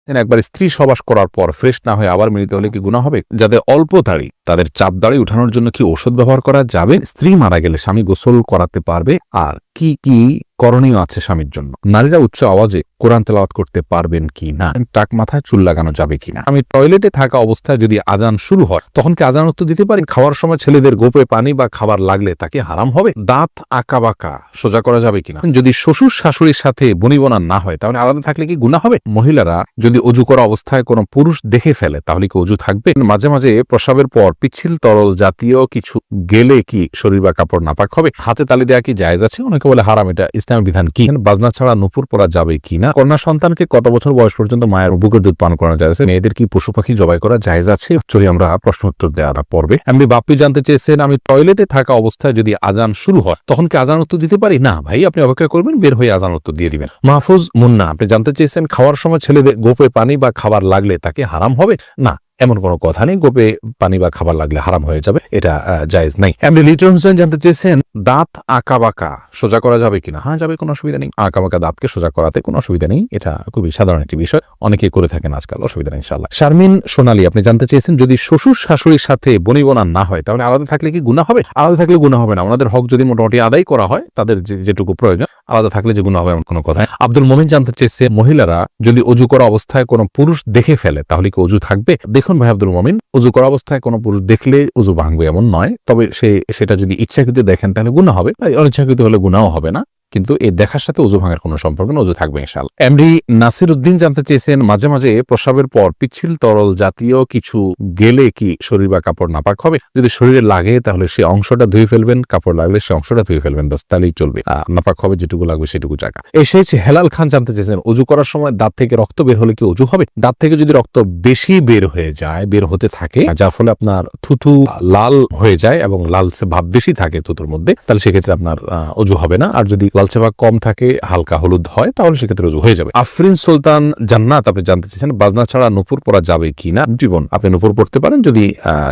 একবার স্ত্রী সবাস করার পর ফ্রেশ না হয়ে আবার মিলিত হলে কি গুনাহ হবে? যাদের অল্প দাড়ি তাদের চাপ দাড়ি উঠানোর জন্য কি ঔষধ ব্যবহার করা যাবে? স্ত্রী মারা গেলে স্বামী গোসল করাতে পারবে? আর কি কি করণীয় আছে স্বামীর জন্য? নারীরা উচ্চ আওয়াজে কোরআন তেলাওয়াত করতে পারবেন কি না? টাক মাথায় চুল লাগানো যাবে কিনা? আমি টয়লেটে থাকা অবস্থায় যদি আজান শুরু হয় তখন কি আজান উত্তর দিতে পারি? খাওয়ার সময় ছেলেদের গোপে পানি বা খাবার লাগলে তাকে হারাম হবে? দাঁত আঁকা বাঁকা সোজা করা যাবে কিনা? যদি শ্বশুর শাশুড়ির সাথে বনিবনা না হয় তাহলে আলাদা থাকলে কি গুনাহ হবে? মহিলারা যদি অজু করা অবস্থায় কোনো পুরুষ দেখে ফেলে তাহলে কি অজু থাকবে? মাঝে মাঝে প্রস্রাবের পর পিচ্ছিল তরল জাতীয় কিছু গেলে কি শরীর বা কাপড় নাপাক হবে? হাতে তালি দেওয়া কি জায়েজ আছে? অনেকে বলে হারাম। এটা ইসলামের বিধান কি? বাজনা ছাড়া নুপুর পরা যাবে কিনা? কন্যা সন্তানকে কত বছর বয়স পর্যন্ত মায়ের বুকের দুধ পান করানো জায়েজ আছে? মেয়েদের কি পশু পাখি জবাই করা জায়েজ আছে? চলি আমরা প্রশ্ন উত্তর দেওয়ার পর্বে। এমনি বাপ্পি জানতে চেয়েছেন, আমি টয়লেটে থাকা অবস্থায় যদি আজান শুরু হয় তখন কি আজান উত্তর দিতে পারি? না ভাই, আপনি অপেক্ষা করবেন, বের হয়ে আজান উত্তর দিয়ে দিবেন। মাহফুজ মুন্না আপনি জানতে চেয়েছেন, খাওয়ার সময় ছেলেদের গোপে পানি বা খাবার লাগলে তাকে হারাম হবে? না, এমন কোনো কথা নেই। গোপে পানি বা খাবার লাগলে হারাম হয়ে যাবে, এটা জায়েজ নাই। এমনি লিটন হোসেন জানতে চেয়েছেন, দাঁত আঁকা বাঁকা সোজা করা যাবে কিনা? হ্যাঁ, যাবে, কোনো অসুবিধা নেই। আঁকা বাঁকা দাঁতকে সোজা করাতে কোনো অসুবিধা নেই, এটা খুবই সাধারণ একটি বিষয়, অনেকেই করে থাকেন আজকাল, অসুবিধা নেই ইনশাআল্লাহ। শারমিন সোনালী আপনি জানতে চেয়েছেন, যদি শ্বশুর শাশুড়ির সাথে বনিবনা না হয় তাহলে আলাদা থাকলে কি গুনাহ হবে? আলাদা থাকলে গুনাহ হবে না, ওনাদের হক যদি মোটামুটি আদায় করা হয়, তাদের যেটুকু প্রয়োজন, আলাদা থাকলে যে গুনাহ হবে এমন কোনো কথা। আব্দুল মোমিন জানতে চেয়েছে, মহিলারা যদি অজু করা অবস্থায় কোনো পুরুষ দেখে ফেলে তাহলে কি অজু থাকবে? দেখুন ভাই আব্দুল মোমিন, অজু করা অবস্থায় কোনো পুরুষ দেখলে অজু ভাঙবে এমন নয়, তবে সেটা যদি ইচ্ছাকৃত দেখেন তাহলে গুনাহ হবে, অনিচ্ছাকৃত হলে গুনাহ হবে না, কিন্তু এই দেখার সাথে অজু ভাঙার কোনো সম্পর্ক না, অজু থাকবে ইনশাআল্লাহ। এমডি নাসির উদ্দিন জানতে চেয়েছেন, মাঝে মাঝে প্রস্রাবের পর পিচ্ছিল তরল জাতীয় কিছু গেলে কি শরীর বা কাপড় নাপাক হবে? যদি শরীরে লাগে তাহলে সে অংশটা ধুয়ে ফেলবেন, কাপড় লাগলে সে অংশটা ধুয়ে ফেলবেন, বাস, তাহলেই চলবে। নাপাক হবে যেটুকু লাগবে সেটুকু জায়গা। এসেছে হেলাল খান জানতে চেয়েছেন, অজু করার সময় দাঁত থেকে রক্ত বের হলে কি অজু হবে? দাঁত থেকে যদি রক্ত বেশি বের হয়ে যায়, বের হতে থাকে, যার ফলে আপনার থুথু লাল হয়ে যায় এবং লালচে ভাব বেশি থাকে থুতুর মধ্যে, তাহলে সেক্ষেত্রে আপনার অজু হবে না। আর যদি লালচে ভাব কম থাকে, হালকা হলুদ হয়, তাহলে সেক্ষেত্রে অজু হয়ে যাবে। আফরিন সুলতান জান্নাত আপনি জানতে চেয়েছেন, বাজনা ছাড়া নুপুর পরা যাবে কিনা? জীবন আপনি নুপুর পড়তে পারেন যদি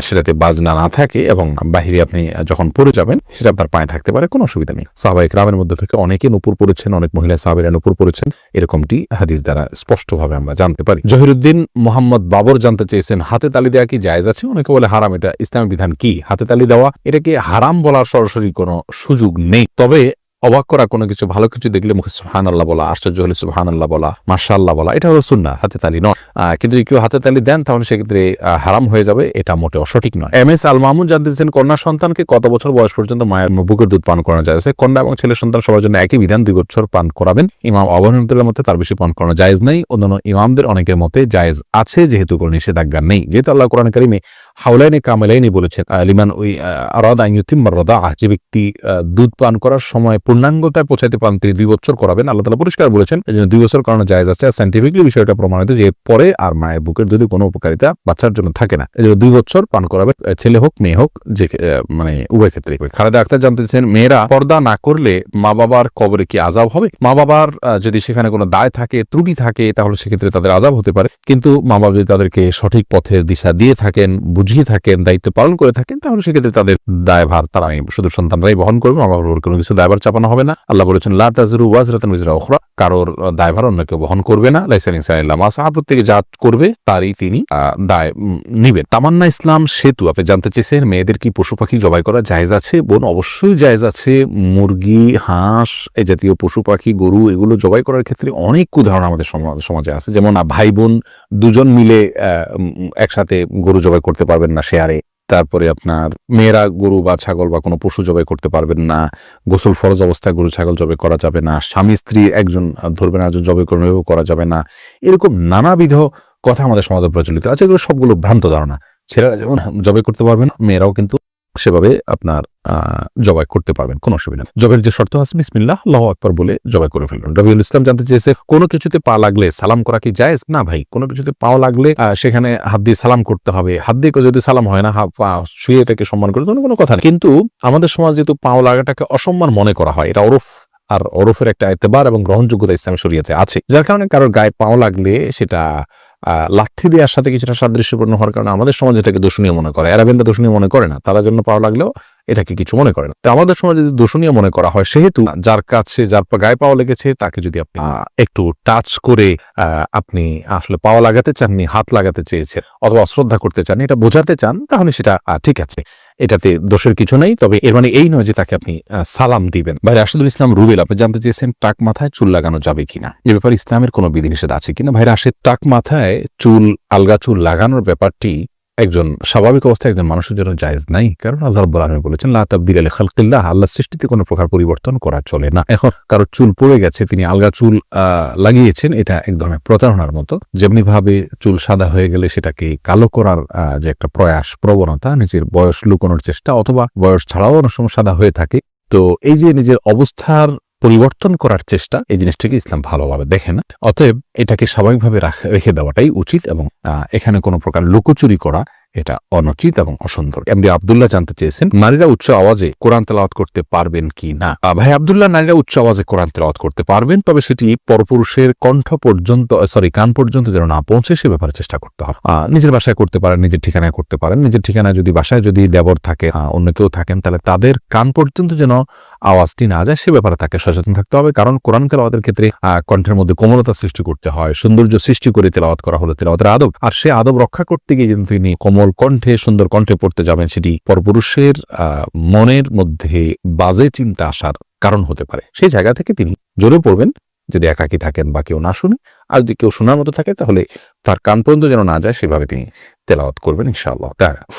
সেটাতে বাজনা না থাকে এবং বাহিরে আপনি যখন পড়ে যাবেন সেটা আপনার পায়ে থাকতে পারে, কোনো অসুবিধা নেই। সাহাবায়ে কেরামের মধ্যে থেকে অনেকে নুপুর পড়েছেন, অনেক মহিলা সাহাবীরা নুপুর পড়েছেন, এরকমটি হাদিস দ্বারা স্পষ্টভাবে আমরা জানতে পারি। জহিরুদ্দিন মোহাম্মদ বাবর জানতে চেয়েছেন, হাতে তালি দেওয়া কি জায়েজ আছে? অনেকে বলে হারাম। এটা ইসলামের বিধান কি? হাতে তালি দেওয়া এটাকে হারাম বলার সরাসরি কোনো সুযোগ নেই, তবে অবাক করা কোনো কিছু, ভালো কিছু দেখলে মুখে সুবহানাল্লাহ বলা, আশ্চর্য হলে সুবহানাল্লাহ বলা, মাশাআল্লাহ বলা, এটা হলো সুন্নাহ, হাতে তালি নয়। কিন্তু যদি কেউ হাতে তালি দেন তাহলে সেক্ষেত্রে হারাম হয়ে যাবে, এটা মোটেও সঠিক নয়। এম এস আল মামুন জানতে চেয়েছেন, কন্যা সন্তানকে কত বছর বয়স পর্যন্ত মায়ের বুকের দুধ পান করানো যায়? কন্যা এবং ছেলে সন্তান সবার জন্য একই বিধান, 2 বছর পান করাবেন। ইমাম আবু হানিফার মতে তার বেশি পান করানো জায়েজ নেই, অন্যান্য ইমামদের অনেকের মতে জায়েজ আছে, যেহেতু কোনো নিষেধাজ্ঞা নেই, যেহেতু আল্লাহ কোরআন কারিমে হাওলাইনে কামেলাইনি বলেছেন, লিমান ওই আরাদা আন ইউতিম্মা রাদাআহ, যে ব্যক্তি দুধ পান করার সময় পূর্ণাঙ্গতায় পৌঁছাতে পান তিনি 2 বছর করাবেন। আল্লাহ তাআলা পরিষ্কার বলেছেন, এজন্য 2 বছর করানো জায়েজ আছে। সায়েন্টিফিক্যালি বিষয়টা প্রমাণিত যে পরে আর মায়ের বুকের দুধে কোনো উপকারিতা বাচ্চার জন্য থাকে না, এজন্য 2 বছর পান করাবেন, ছেলে হোক মেয়ে হোক, যে মানে উভয় ক্ষেত্রে। খালেদা আক্তার জানতেছেন, মেয়েরা পর্দা না করলে মা বাবার কবরে কি আযাব হবে? মা বাবার যদি সেখানে কোনো দায় থাকে, ত্রুটি থাকে, তাহলে সেক্ষেত্রে তাদের আযাব হতে পারে, কিন্তু মা বাবা যদি তাদেরকে সঠিক পথের দিশা দিয়ে থাকেন, বুঝিয়ে থাকেন, দায়িত্ব পালন করে থাকেন, তাহলে সেক্ষেত্রে তাদের দায়ভার তারা শুধু সন্তানরাই বহন করবে, মা বাবার কোনো কিছু দায়ভার চাপানো হবে না। আল্লাহ বলেছেন, লা তাযরু ওয়াজরাতুন উযরা উখরা, কারোর দায়ভার অন্য কেউ বহন করবে না। লাইসা লিল-ইনসানি ইল্লা মা সাআ, প্রত্যেকে যা করবে তারই তিনি দায় নিবেন। তামান্না ইসলাম সেতু আপনি জানতে চেয়েছেন, মেয়েদের কি পশু পাখি জবাই করা জায়েজ আছে? বোন, অবশ্যই জায়েজ আছে। মুরগি, হাঁস, এই জাতীয় পশু পাখি, গরু, এগুলো জবাই করার ক্ষেত্রে অনেক উদাহরণ আমাদের সমাজে আছে। যেমন ভাই বোন দুজন মিলে একসাথে গরু জবাই করতে পারবেন না শেয়ারে, তারপরে আপনার মেয়েরা গরু বা ছাগল বা কোনো পশু জবাই করতে পারবেন না, গোসল ফরজ অবস্থায় গরু ছাগল জবাই করা যাবে না, স্বামী স্ত্রী একজন ধরবে না, একজন জবাই করবে করা যাবে না, এরকম নানাবিধ কথা আমাদের সমাজে প্রচলিত আছে। এগুলো সবগুলো ভ্রান্ত ধারণা। ছেলেরা যেমন জবাই করতে পারবেন, মেয়েরাও কিন্তু সেভাবে আপনার জবাই করতে পারবেন, কোনো অসুবিধা নেই। জবের যে শর্ত আছে বিসমিল্লাহ আল্লাহু আকবার বলে জবাই করে ফেলবেন। রবিউল ইসলাম জানতে চেয়েছে, কোনো কিছুতে পা লাগলে সালাম করা কি জায়েজ? না ভাই, কোনো কিছুতে পা লাগলে সেখানে হাত দিয়ে সালাম করতে হবে। হাত দিয়ে যদি সালাম হয় না, পা শুয়ে এটাকে সম্মান করে কোনো কথা নেই, কিন্তু আমাদের সমাজ যেহেতু পা লাগাটাকে অসম্মান মনে করা হয়, এটা ওরফ, আর ওরফের একটা এতেবার এবং গ্রহণযোগ্যতা ইসলামী শরীয়তে আছে, যার কারণে কারোর গায়ে পাও লাগলে সেটা লাথি দেওয়ার সাথে কিছুটা সাদৃশ্যপূর্ণ হওয়ার কারণে আমাদের সমাজ এটাকে দোষণীয় মনে করে। আরবেনরা দোষণীয় মনে করে না, তারা জন্য পাও লাগলেও এটাকে কিছু মনে করে না। তো আমাদের সময় যদি দূষণীয় মনে করা হয়, সেহেতু যার কাছে যার গায়ে পাওয়া লেগেছে তাকে যদি আপনি একটু টাচ করে আপনি আসলে পাওয়া লাগাতে চাননি, হাত লাগাতে চেয়েছেন অথবা অশ্রদ্ধা করতে চান, এটা বোঝাতে চান, তাহলে সেটা ঠিক আছে, এটাতে দোষের কিছু নেই। তবে এর মানে এই নয় যে তাকে আপনি সালাম দিবেন। ভাই রাশেদুল ইসলাম রুবেল, আপনি জানতে চেয়েছেন টাক মাথায় চুল লাগানো যাবে কিনা, এ ব্যাপারে ইসলামের কোনো বিধিনিষেধ আছে কিনা। ভাই রাশেদ, টাক মাথায় চুল, আলগা চুল লাগানোর ব্যাপারটি একজন স্বাভাবিক অবস্থায় একজন মানুষের জন্য জায়েজ নাই, কারণ আল্লাহ রাব্বুল আলামিন বলেছেন লা তাবদীলা লিখালকিল্লাহ, আল্লাহর সৃষ্টিতে কোনো প্রকার পরিবর্তন করা চলে না। এখন কারো চুল পড়ে গেছে, তিনি আলগা চুল লাগিয়েছেন, এটা এক ধরনের প্রতারণার মতো। যেমনি ভাবে চুল সাদা হয়ে গেলে সেটাকে কালো করার যে একটা প্রয়াস, প্রবণতা, নিজের বয়স লুকানোর চেষ্টা, অথবা বয়স ছাড়াও অনেক সময় সাদা হয়ে থাকে, তো এই যে নিজের অবস্থার পরিবর্তন করার চেষ্টা, এই জিনিসটাকে ইসলাম ভালোভাবে দেখে না। অতএব এটাকে স্বাভাবিকভাবে রেখে দেওয়াটাই উচিত, এবং এখানে কোনো প্রকার লুকোচুরি করা এটা অনুচিত এবং অসুন্দর। এমডি আব্দুল্লাহ জানতে চেয়েছেন নারীরা উচ্চ আওয়াজে কোরআন তেলাওয়াত করতে পারবেন কি না। ভাই আব্দুল্লাহ, নারীরা উচ্চ আওয়াজে কোরআন তেলাওয়াত করতে পারবেন, তবে সেটি পরপুরুষের কণ্ঠ পর্যন্ত, কান পর্যন্ত যেন না পৌঁছে, সে ব্যাপারে চেষ্টা করতে হবে। নিজের বাসায় করতে পারেন, নিজের ঠিকানায় করতে পারেন। নিজের ঠিকানায় যদি, বাসায় যদি দেবর থাকে, অন্য কেউ থাকেন, তাহলে তাদের কান পর্যন্ত যেন আওয়াজটি না যায়, সে ব্যাপারে তাকে সচেতন থাকতে হবে। কারণ কোরআন তেলাওয়াতের ক্ষেত্রে কণ্ঠের মধ্যে কোমলতা সৃষ্টি করতে হয়, সৌন্দর্য সৃষ্টি করে তেলাওয়াত করা হলো তেলাওয়াতের আদব। আর সে আদব রক্ষা করতে গিয়ে কিন্তু তিনি কোমল কণ্ঠে, সুন্দর কণ্ঠে পড়তে যাবেন, সেটি পরপুরুষের মনের মধ্যে বাজে চিন্তা আসার কারণ হতে পারে। সেই জায়গা থেকে তিনি জোরে পড়বেন, যদি একাকী থাকেন বা কেউ না শুনে। আর যদি কেউ শোনার মতো থাকে, তাহলে তার কান পর্যন্ত যেন না যায়, সেভাবে তিনি তেলাওয়াত করবেন ইনশাআল্লাহ।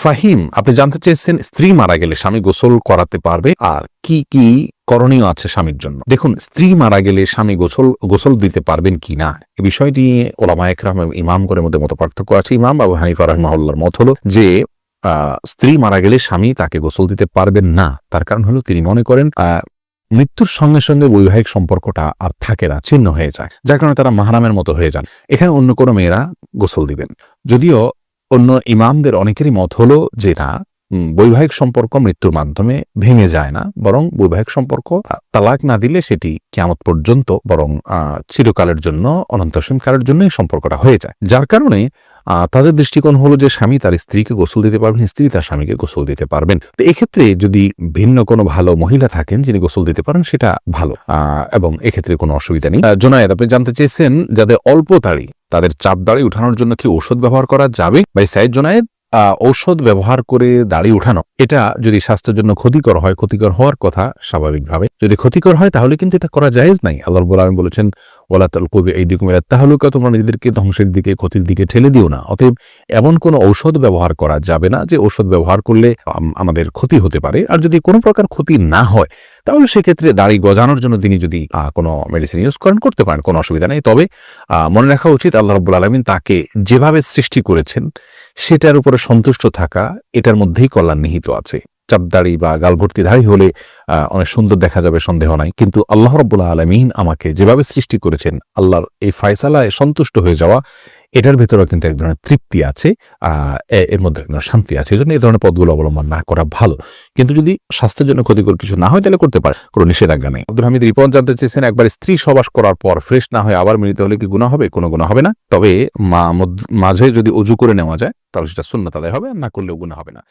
ফাহিম, আপনি জানতে চেয়েছেন স্ত্রী মারা গেলে স্বামী গোসল করাতে পারবে, আর কি কি করণীয় আছে স্বামীর জন্য। দেখুন, স্ত্রী মারা গেলে স্বামী গোসল দিতে পারবেন কি না, এই বিষয়টি ওলামায়ে কেরাম এবং ইমামগণের মধ্যে মত পার্থক্য আছে। ইমাম আবু হানিফা রাহিমাহুল্লাহর মত হলো যে স্ত্রী মারা গেলে স্বামী তাকে গোসল দিতে পারবেন না। তার কারণ হলো তিনি মনে করেন মৃত্যুর সঙ্গে সঙ্গে বৈবাহিক সম্পর্কটা আর থাকে না, ছিন্ন হয়ে যায়, যার কারণে তারা মাহরামের মতো হয়ে যান। এখানে অন্য কোনো মেয়েরা গোসল দিবেন। যদিও অন্য ইমামদের অনেকেরই মত হলো যে না, বৈবাহিক সম্পর্ক মৃত্যুর মাধ্যমে ভেঙে যায় না, বরং বৈবাহিক সম্পর্ক তালাক না দিলে সেটি কিয়ামত পর্যন্ত, বরং চিরকালের জন্য, অনন্তকালের জন্য এই সম্পর্কটা হয়ে যায়। যার কারণে তাদের দৃষ্টিকোণ হলো যে স্বামী তার স্ত্রীকে গোসল দিতে পারবেন, স্ত্রী তার স্বামীকে গোসল দিতে পারবেন। তো এক্ষেত্রে যদি ভিন্ন কোনো ভালো মহিলা থাকেন যিনি গোসল দিতে পারেন, সেটা ভালো, এবং এক্ষেত্রে কোনো অসুবিধা নেই। জোনায়েদ, আপনি জানতে চেয়েছেন যাদের অল্প দাড়ি, তাদের চাপ দাড়ি উঠানোর জন্য কি ঔষধ ব্যবহার করা যাবে। ভাই সাইদ জোনায়েদ, ঔষধ ব্যবহার করে দাড়ি উঠানো, এটা যদি স্বাস্থ্যের জন্য ক্ষতিকর হয়, ক্ষতিকর হওয়ার কথা স্বাভাবিকভাবে, যদি ক্ষতিকর হয় তাহলে কিন্তু এটা করা জায়েজ নাই। আল্লাহ রাব্বুল আলামিন বলেছেন ওয়ালা তালকু বিআইদিকুম ইলা তাহলুকা, তোমরা নিজেদেরকে ধ্বংসের দিকে, ক্ষতির দিকে ঠেলে দিও না। অতএব এমন কোনো ঔষধ ব্যবহার করা যাবে না যে ঔষধ ব্যবহার করলে আমাদের ক্ষতি হতে পারে। আর যদি কোনো প্রকার ক্ষতি না হয়, তাহলে সেক্ষেত্রে দাড়ি গজানোর জন্য তিনি যদি কোনো মেডিসিন ইউজ করেন, করতে পারেন, কোনো অসুবিধা নেই। তবে মনে রাখা উচিত আল্লাহ রাব্বুল আলামিন তাকে যেভাবে সৃষ্টি করেছেন সেটার উপরে সন্তুষ্ট থাকা, এটার মধ্যেই কল্যাণ নিহিত আছে। চাপদাড়ি বা গালভর্তি দাড়ি হলে অনেক সুন্দর দেখা যাবে, সন্দেহ নাই, কিন্তু আল্লাহ রাব্বুল আলামিন আমাকে যেভাবে সৃষ্টি করেছেন, আল্লাহর এই ফয়সালায় সন্তুষ্ট হয়ে যাওয়া, এটার ভেতরেও কিন্তু এক ধরনের তৃপ্তি আছে, এর মধ্যে এক ধরনের শান্তি আছে। এই জন্য এই ধরনের পথগুলো অবলম্বন না করা ভালো। কিন্তু যদি স্বাস্থ্যের জন্য ক্ষতিকর কিছু না হয়, তাহলে করতে পারে, কোনো নিষেধাজ্ঞা নেই। আব্দুল হামিদ রিপন জানতে চেয়েছেন একবার স্ত্রী সবাস করার পর ফ্রেশ না হয়ে আবার মিলিত হলে কি গুনাহ হবে। কোনো গুনাহ হবে না, তবে মাঝে যদি ওযু করে নেওয়া যায় তাহলে সেটা সুন্নাত আদায় হবে, আর না করলেও গুনাহ হবে না।